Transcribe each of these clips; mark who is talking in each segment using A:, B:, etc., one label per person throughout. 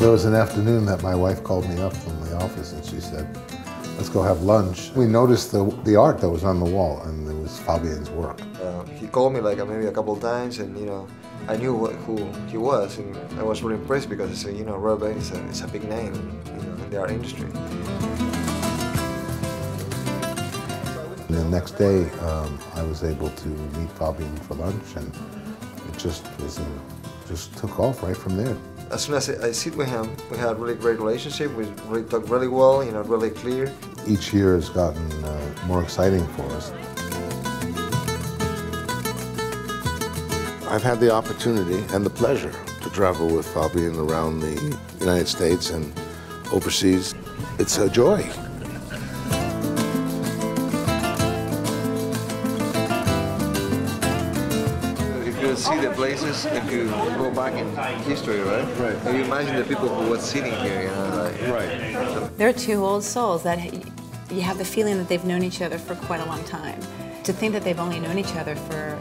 A: There was an afternoon that my wife called me up from the office and she said, let's go have lunch. We noticed the art that was on the wall, and it was Fabian's work.
B: He called me like maybe a couple of times, and I knew who he was, and I was really impressed because I said, Robert is a big name in the art industry.
A: And the next day, I was able to meet Fabian for lunch, and it just took off right from there.
B: As soon as I sit with him, we had a really great relationship. We really talk really well, really clear.
A: Each year has gotten more exciting for us. I've had the opportunity and the pleasure to travel with Fabian around the United States and overseas. It's a joy.
B: See the places if you go back in history, right? Right. And you imagine the people who were sitting here,
C: Right. They're two old souls that you have the feeling that they've known each other for quite a long time. To think that they've only known each other for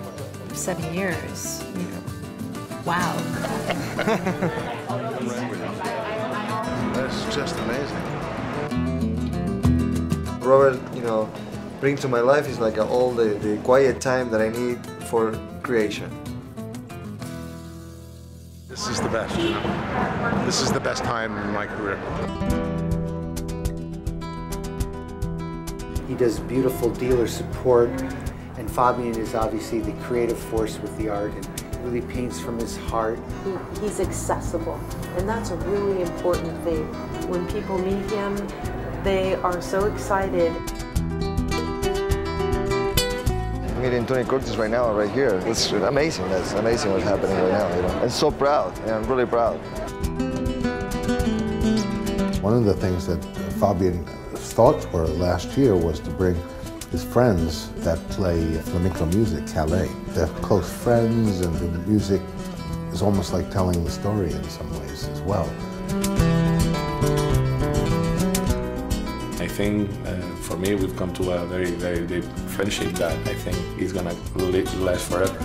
C: 7 years, wow.
A: That's just amazing.
B: Robert, brings to my life is like all the quiet time that I need for creation.
A: This is the best. This is the best time in my career.
D: He does beautiful dealer support, and Fabian is obviously the creative force with the art and really paints from his heart.
E: He's accessible, and that's a really important thing. When people meet him, they are so excited.
B: Meeting Tony Curtis right now, right here. It's amazing. That's amazing what's happening right now. I'm so proud, and I'm really proud.
A: One of the things that Fabian's thoughts were last year was to bring his friends that play flamenco music, Calais. They're close friends, and the music is almost like telling the story in some ways as well.
F: I think for me we've come to a very, very deep friendship that I think is going to last forever.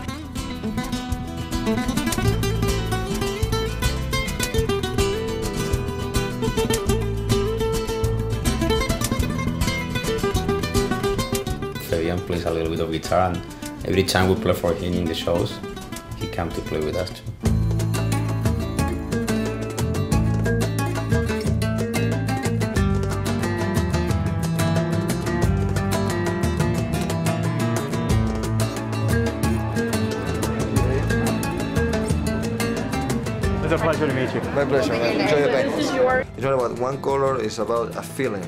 G: Fabian plays a little bit of guitar, and every time we play for him in the shows, he comes to play with us too.
H: It's a pleasure to meet you.
B: My pleasure, man. Enjoy the paintings. It's not about one color, it's about a feeling.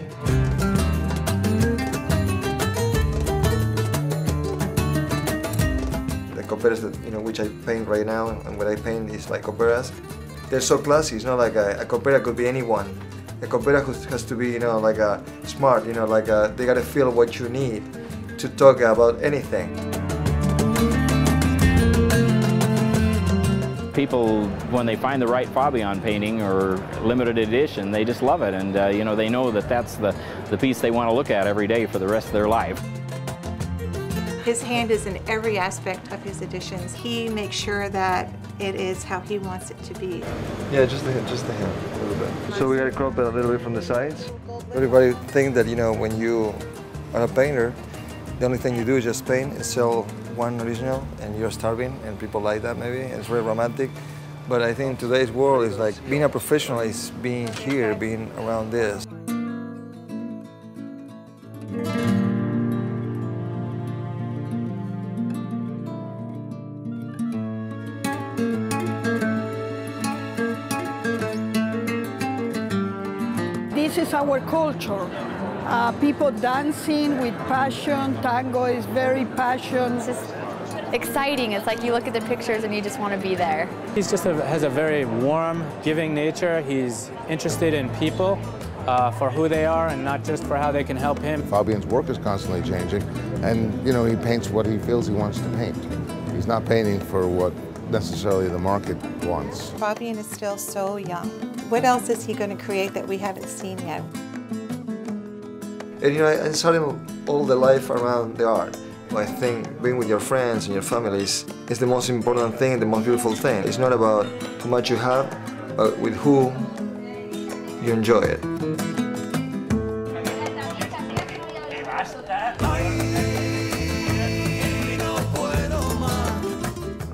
B: The coperas that, which I paint right now, and what I paint is like coperas. They're so classy. It's not like a copera could be anyone. A copera has to be, like a smart, they gotta feel what you need to talk about anything.
I: People, when they find the right Fabian painting or limited edition, they just love it, and they know that that's the piece they want to look at every day for the rest of their life.
J: His hand is in every aspect of his editions. He makes sure that it is how he wants it to be.
B: Yeah, just the hand, a little bit. So we gotta crop it a little bit from the sides. Everybody think that, when you are a painter, the only thing you do is just paint and sell one original, and you're starving, and people like that maybe. It's very romantic. But I think today's world is like being a professional is being here, being around this.
K: This is our culture. People dancing with passion. Tango is very passionate.
L: It's just exciting. It's like you look at the pictures and you just want to be there.
H: He's just has a very warm, giving nature. He's interested in people for who they are and not just for how they can help him.
A: Fabian's work is constantly changing, and he paints what he feels he wants to paint. He's not painting for what necessarily the market wants.
J: Fabian is still so young. What else is he going to create that we haven't seen yet?
B: And I started all the life around the art. I think being with your friends and your families is the most important thing, the most beautiful thing. It's not about how much you have, but with who you enjoy it.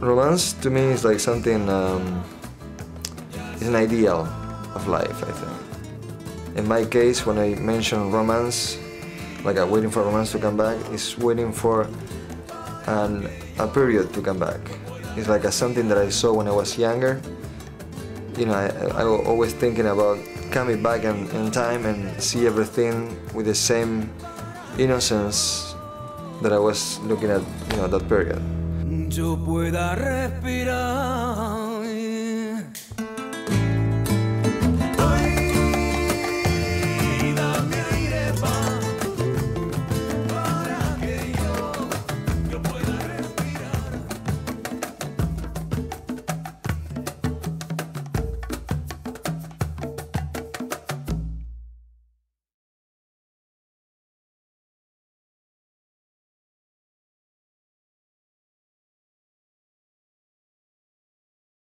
B: Romance to me is like something, it's an ideal of life, I think. In my case, when I mention romance, like waiting for romance to come back, it's waiting for a period to come back. It's like something that I saw when I was younger. You know, I was always thinking about coming back in time and see everything with the same innocence that I was looking at, you know, that period.
M: Yo pueda respirar.